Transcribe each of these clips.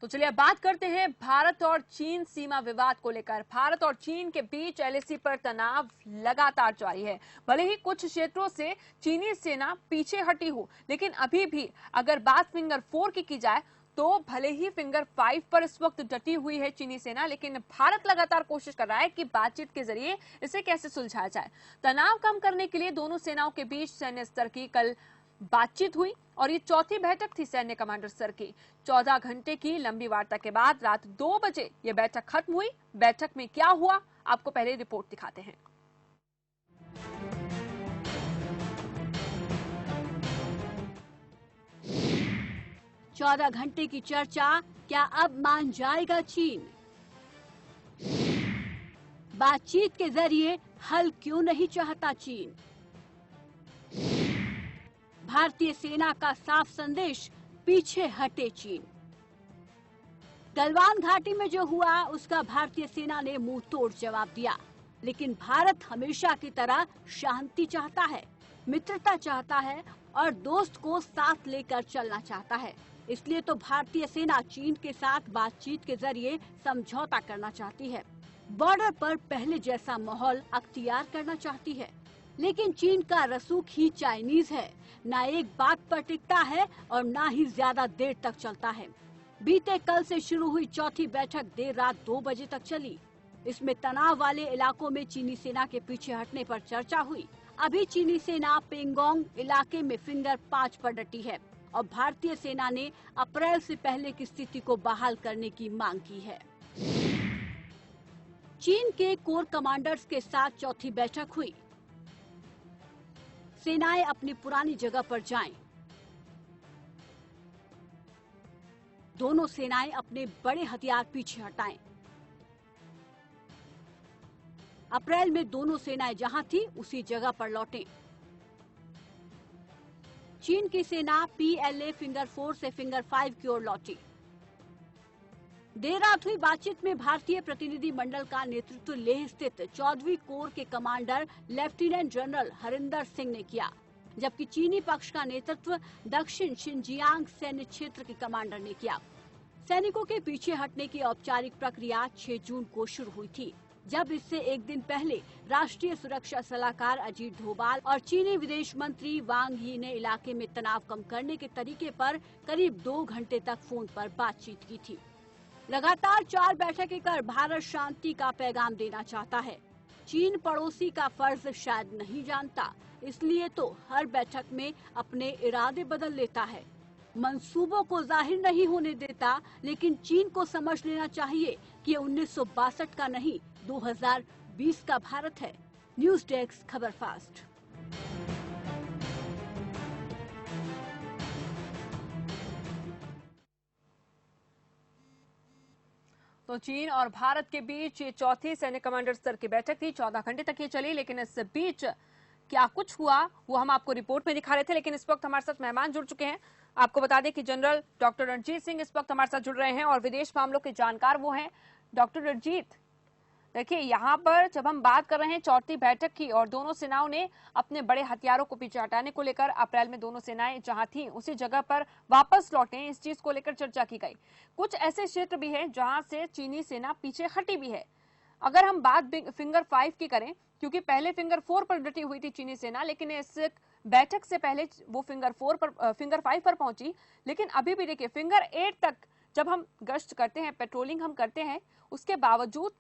तो चलिए अब बात करते हैं भारत और चीन सीमा विवाद को लेकर। भारत और चीन के बीच एलएसी पर तनाव लगातार जारी है। भले ही कुछ क्षेत्रों से चीनी सेना पीछे हटी हो, लेकिन अभी भी अगर बात फिंगर 4 की जाए तो भले ही फिंगर 5 पर इस वक्त डटी हुई है चीनी सेना, लेकिन भारत लगातार कोशिश कर रहा है कि बातचीत के जरिए इसे कैसे सुलझाया जाए। तनाव कम करने के लिए दोनों सेनाओं के बीच सैन्य स्तर की कल बातचीत हुई और ये चौथी बैठक थी सैन्य कमांडर स्तर की। 14 घंटे की लंबी वार्ता के बाद रात 2 बजे ये बैठक खत्म हुई। बैठक में क्या हुआ, आपको पहले रिपोर्ट दिखाते हैं। चौदह घंटे की चर्चा, क्या अब मान जाएगा चीन? बातचीत के जरिए हल क्यों नहीं चाहता चीन? भारतीय सेना का साफ संदेश, पीछे हटे चीन। गलवान घाटी में जो हुआ उसका भारतीय सेना ने मुंह तोड़ जवाब दिया, लेकिन भारत हमेशा की तरह शांति चाहता है, मित्रता चाहता है और दोस्त को साथ लेकर चलना चाहता है। इसलिए तो भारतीय सेना चीन के साथ बातचीत के जरिए समझौता करना चाहती है, बॉर्डर पर पहले जैसा माहौल अख्तियार करना चाहती है। लेकिन चीन का रसूख ही चाइनीज है, ना एक बात पर टिकता है और ना ही ज्यादा देर तक चलता है। बीते कल से शुरू हुई चौथी बैठक देर रात 2 बजे तक चली। इसमें तनाव वाले इलाकों में चीनी सेना के पीछे हटने पर चर्चा हुई। अभी चीनी सेना पेंगोंग इलाके में फिंगर 5 पर डटी है और भारतीय सेना ने अप्रैल से पहले की स्थिति को बहाल करने की मांग की है। चीन के कोर कमांडर्स के साथ चौथी बैठक हुई। सेनाएं अपनी पुरानी जगह पर जाएं। दोनों सेनाएं अपने बड़े हथियार पीछे हटाएं। अप्रैल में दोनों सेनाएं जहां थी उसी जगह पर लौटें। चीन की सेना पीएलए फिंगर 4 से फिंगर 5 की ओर लौटी। देर रात हुई बातचीत में भारतीय प्रतिनिधि मंडल का नेतृत्व लेह स्थित 14वीं कोर के commander lieutenant general Harinder Singh ने किया, जबकि चीनी पक्ष का नेतृत्व दक्षिण शिनजियांग सैन्य क्षेत्र के कमांडर ने किया। सैनिकों के पीछे हटने की औपचारिक प्रक्रिया 6 जून को शुरू हुई थी, जब इससे एक दिन पहले राष्ट्रीय सुरक्षा सलाहकार अजीत डोभाल और चीनी विदेश मंत्री वांग यी ने इलाके में तनाव कम करने के तरीके पर करीब 2 घंटे तक फोन पर बातचीत की थी। लगातार 4 बैठकें कर भारत शांति का पैगाम देना चाहता है। चीन पड़ोसी का फर्ज शायद नहीं जानता, इसलिए तो हर बैठक में अपने इरादे बदल लेता है, मंसूबों को जाहिर नहीं होने देता। लेकिन चीन को समझ लेना चाहिए कि 1962 का नहीं 2020 का भारत है। न्यूज डेस्क, खबर फास्ट। तो चीन और भारत के बीच ये चौथी सैन्य कमांडर स्तर की बैठक थी। 14 घंटे तक ये चली, लेकिन इस बीच क्या कुछ हुआ वो हम आपको रिपोर्ट में दिखा रहे थे। लेकिन इस वक्त हमारे साथ मेहमान जुड़ चुके हैं। आपको बता दें कि जनरल डॉक्टर रणजीत सिंह इस वक्त हमारे साथ जुड़ रहे हैं और विदेश मामलों के जानकार वो हैं। डॉक्टर रणजीत, देखिए यहाँ पर जब हम बात कर रहे हैं चौथी बैठक की और दोनों सेनाओं ने अपने बड़े हथियारों को पीछे हटाने को लेकर अप्रैल में दोनों सेनाएं जहां थी उसी जगह पर वापस लौटे, इस चीज को लेकर चर्चा की गई। कुछ ऐसे क्षेत्र भी हैं जहां से चीनी सेना पीछे हटी भी है। अगर हम बात फिंगर 5 की करें, क्योंकि पहले फिंगर 4 पर डटी हुई थी चीनी सेना, लेकिन इस बैठक से पहले वो फिंगर 5 पर पहुंची। लेकिन अभी भी देखिए फिंगर 8 तक जब हम गश्त करते हैं, पेट्रोलिंग हम करते हैं, उसके बावजूद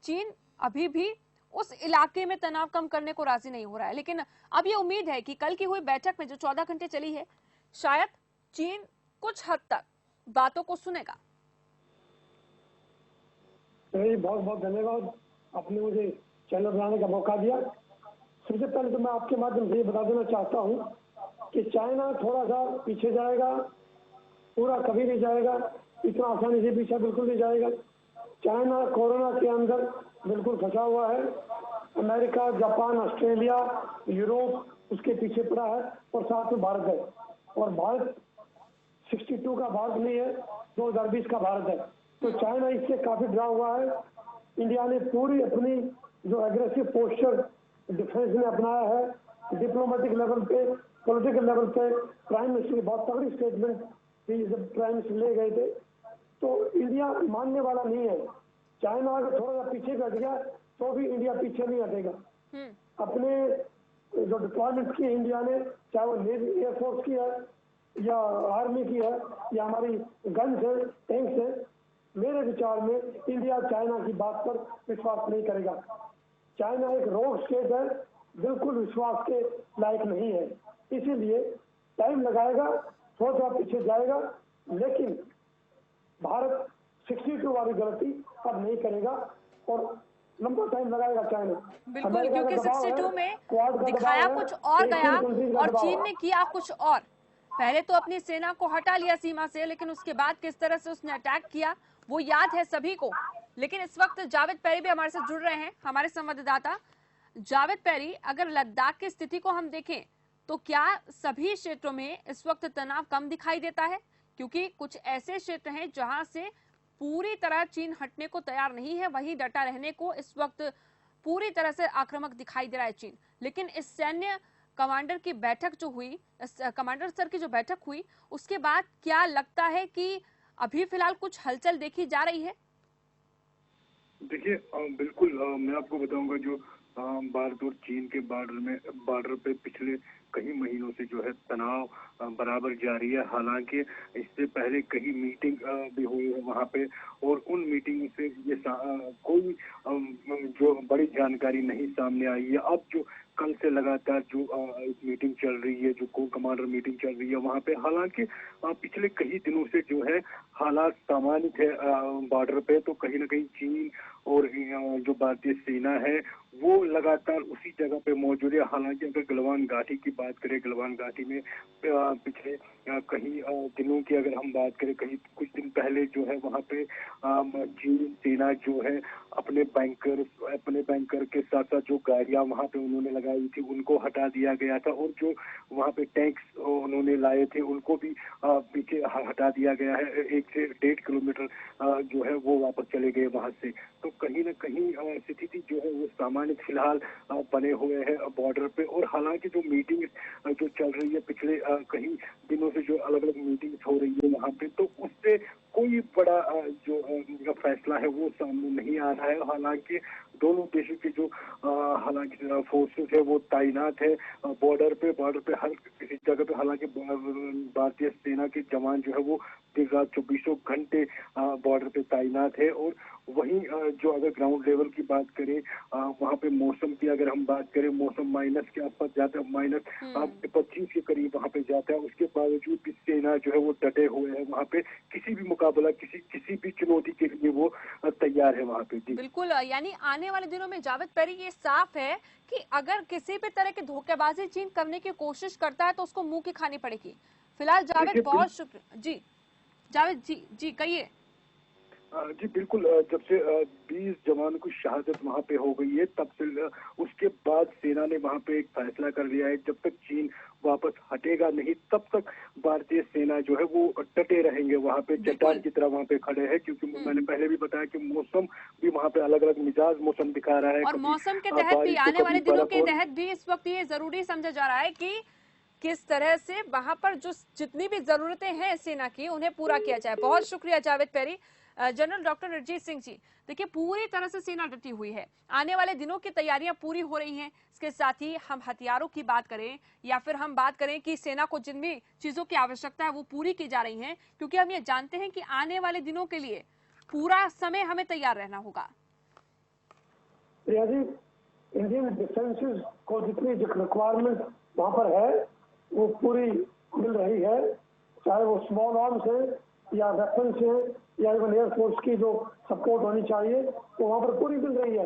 चीन अभी भी उस इलाके में तनाव कम करने को राजी नहीं हो रहा है। लेकिन अब ये उम्मीद है कि कल की हुई बैठक में जो 14 घंटे चली है, शायद चीन कुछ हद तक बातों को सुनेगा। बहुत बहुत धन्यवाद, आपने मुझे चैनल बनाने का मौका दिया। सबसे पहले तो मैं आपके माध्यम से ये बता देना चाहता हूँ कि चाइना थोड़ा सा पीछे जाएगा, पूरा कभी नहीं जाएगा, इतना आसानी से पीछे बिल्कुल नहीं जाएगा। चाइना कोरोना के अंदर बिल्कुल फंसा हुआ है। अमेरिका, जापान, ऑस्ट्रेलिया, यूरोप उसके पीछे पड़ा है और साथ में भारत है। और भारत 62 का भारत नहीं है, 2020 का भारत है। तो चाइना इससे काफी डरा हुआ है। इंडिया ने पूरी अपनी जो एग्रेसिव पोस्चर डिफेंस में अपनाया है, डिप्लोमेटिक लेवल पे, पॉलिटिकल लेवल पे प्राइम मिनिस्टर की बहुत तगड़ी स्टेटमेंट प्राइम मिनिस्टर ले गए थे। तो इंडिया मानने वाला नहीं है। चाइना अगर थोड़ा सा पीछे हट गया तो भी इंडिया पीछे नहीं हटेगा। अपने जो डिप्लॉयमेंट की इंडिया ने, चाहे वो नेवी एयरफोर्स की है या आर्मी की है या हमारी गन्स है, टैंक्स है, मेरे विचार में इंडिया चाइना की बात पर विश्वास नहीं करेगा। चाइना एक रोग स्टेट है, बिल्कुल विश्वास के लायक नहीं है। इसीलिए टाइम लगाएगा, थोड़ा सा पीछे जाएगा, लेकिन भारत 62 वाली गलती अब नहीं करेगा और लंबा टाइम लगाएगा चाइना। बिल्कुल, क्योंकि 62 में दिखाया कुछ और गया और चीन ने किया कुछ और। पहले तो अपनी सेना को हटा लिया सीमा से, लेकिन उसके बाद किस तरह से उसने अटैक किया वो याद है सभी को। लेकिन इस वक्त जावेद पैरी भी हमारे साथ जुड़ रहे हैं, हमारे संवाददाता। जावेद पैरी, अगर लद्दाख की स्थिति को हम देखें तो क्या सभी क्षेत्रों में इस वक्त तनाव कम दिखाई देता है? क्योंकि कुछ ऐसे क्षेत्र हैं जहां से पूरी तरह चीन हटने को तैयार नहीं है, वहीं डटा रहने को इस वक्त पूरी तरह से आक्रामक दिखाई दे रहा है चीन। लेकिन इस सैन्य कमांडर की बैठक जो हुई, कमांडर स्तर की जो बैठक हुई, उसके बाद क्या लगता है कि अभी फिलहाल कुछ हलचल देखी जा रही है? देखिए, बिल्कुल मैं आपको बताऊंगा, जो भारत और चीन के बॉर्डर पे पिछले कई महीनों से जो है तनाव बराबर जारी है। हालांकि इससे पहले कई मीटिंग भी हुई है वहां पे, और उन मीटिंग से ये कोई जो बड़ी जानकारी नहीं सामने आई है। अब जो कल से लगातार जो मीटिंग चल रही है, जो कोर कमांडर मीटिंग चल रही है वहां पे, हालांकि पिछले कई दिनों से जो है हालात सामान्य थे बॉर्डर पे, तो कहीं ना कहीं चीन और जो भारतीय सेना है वो लगातार उसी जगह पे मौजूद है। हालांकि अगर गलवान घाटी की बात करें, गलवान घाटी में पिछले कई दिनों की अगर हम बात करें, कहीं कुछ दिन पहले जो है वहां पे चीन सेना जो है अपने बैंकर के साथ साथ जो गाड़ियां वहां पे उन्होंने लगाई थी उनको हटा दिया गया था, और जो वहां पे टैंक्स उन्होंने लाए थे उनको भी पीछे हटा दिया गया है। 1 से 1.5 किलोमीटर जो है वो वापस चले गए वहां से। तो कहीं ना कहीं स्थिति जो है वो सामान्य फिलहाल बने हुए हैं बॉर्डर पे। और हालांकि जो मीटिंग जो चल रही है पिछले कई दिनों से, जो अलग अलग मीटिंग्स हो रही है वहां पे, तो उससे कोई बड़ा जो फैसला है वो सामने नहीं आ रहा है। हालांकि दोनों देशों की जो हालांकि फोर्सेस है वो तैनात है बॉर्डर पे हर किसी जगह पे। हालांकि भारतीय सेना के जवान जो है वो दिन रात 24 घंटे बॉर्डर पे तैनात है। और वहीं जो अगर ग्राउंड लेवल की बात करें, वहां पे मौसम की अगर हम बात करें, मौसम माइनस के आसपास जाता है, -25 के करीब वहां पे जाता है। उसके बावजूद भी सेना जो है वो डटे हुए है वहां पे, किसी भी मुकाबला, किसी भी चुनौती के लिए वो तैयार है वहां पे। बिल्कुल, यानी आने वाले दिनों में जावेद पैरी ये साफ है कि अगर किसी भी तरह की धोखेबाजी चीन करने की कोशिश करता है तो उसको मुंह की खानी पड़ेगी। फिलहाल जावेद, बहुत शुक्रिया जी। जावेद जी कहिए। जी बिल्कुल, जब से 20 जवानों की शहादत वहां पे हो गई है, तब से उसके बाद सेना ने वहां पे एक फैसला कर लिया है, जब तक चीन वापस हटेगा नहीं तब तक भारतीय सेना जो है वो डटे रहेंगे वहां पे, चट्टान की तरह वहां पे खड़े हैं। क्योंकि मैंने पहले भी बताया कि मौसम भी वहां पे अलग अलग मिजाज मौसम दिखा रहा है, और मौसम के तहत भी, आने वाले दिनों के तहत भी इस वक्त ये जरूरी समझा जा रहा है कि किस तरह से वहां पर जो जितनी भी जरूरतें हैं सेना की उन्हें पूरा किया जाए। बहुत शुक्रिया जावेद पैरी। जनरल डॉक्टर रणजीत सिंह जी, देखिए पूरी तरह से सेना डटी हुई है, आने वाले दिनों की तैयारियां पूरी हो रही हैं। इसके साथ ही हम हथियारों की बात करें या फिर हम बात करें कि सेना को जिन भी चीजों की आवश्यकता है वो पूरी की जा रही है, क्योंकि हम ये जानते हैं कि आने वाले दिनों के लिए पूरा समय हमें तैयार रहना होगा। इंडियन डिफेंसेस को जितनी रिक्वायरमेंट वहाँ पर है वो पूरी मिल रही है, चाहे वो स्मॉल आर्म्स है या वेपन्स है या इवन एयरफोर्स की जो सपोर्ट होनी चाहिए वो वहाँ पर पूरी मिल रही है।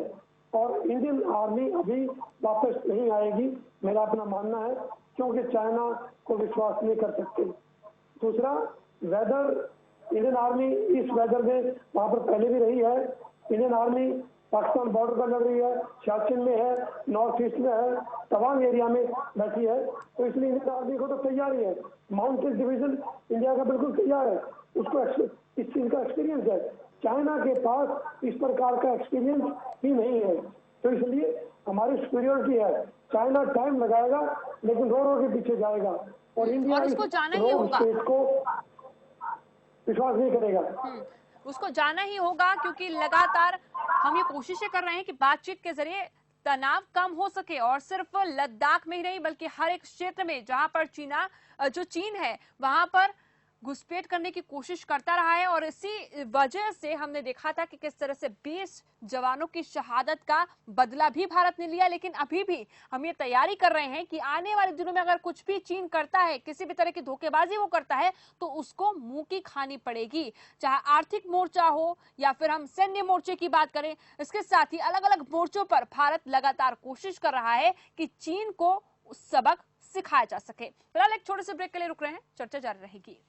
और इंडियन आर्मी अभी वापस नहीं आएगी, मेरा अपना मानना है, क्योंकि चाइना को विश्वास नहीं कर सकते। दूसरा, वेदर, इंडियन आर्मी इस वेदर में वहाँ पर पहले भी रही है। इंडियन आर्मी पाकिस्तान बॉर्डर पर लग रही है, सियाचिन में है, नॉर्थ ईस्ट में है, तवांग एरिया में बैठी है, तो इसलिए इंडियन आर्मी को तो तैयारी है। माउंटेन डिवीजन इंडिया का बिल्कुल तैयार है, उसको इस चीज का एक्सपीरियंस है। चाइना के पास इस प्रकार का एक्सपीरियंस ही नहीं है, तो इसलिए हमारी सुपीरियरिटी है। चाइना टाइम लगाएगा लेकिन रो के पीछे जाएगा और इंडिया उसको जाना ही होगा, को विश्वास नहीं करेगा। उसको जाना ही होगा, क्योंकि लगातार हम ये कोशिशें कर रहे हैं कि बातचीत के जरिए तनाव कम हो सके, और सिर्फ लद्दाख में ही नहीं बल्कि हर एक क्षेत्र में जहां पर चीन है वहां पर घुसपैठ करने की कोशिश करता रहा है। और इसी वजह से हमने देखा था कि किस तरह से 20 जवानों की शहादत का बदला भी भारत ने लिया। लेकिन अभी भी हम ये तैयारी कर रहे हैं कि आने वाले दिनों में अगर कुछ भी चीन करता है, किसी भी तरह की धोखेबाजी वो करता है, तो उसको मुंह की खानी पड़ेगी, चाहे आर्थिक मोर्चा हो या फिर हम सैन्य मोर्चे की बात करें। इसके साथ ही अलग अलग मोर्चों पर भारत लगातार कोशिश कर रहा है कि चीन को सबक सिखाया जा सके। फिलहाल एक छोटे से ब्रेक के लिए रुक रहे हैं, चर्चा जारी रहेगी।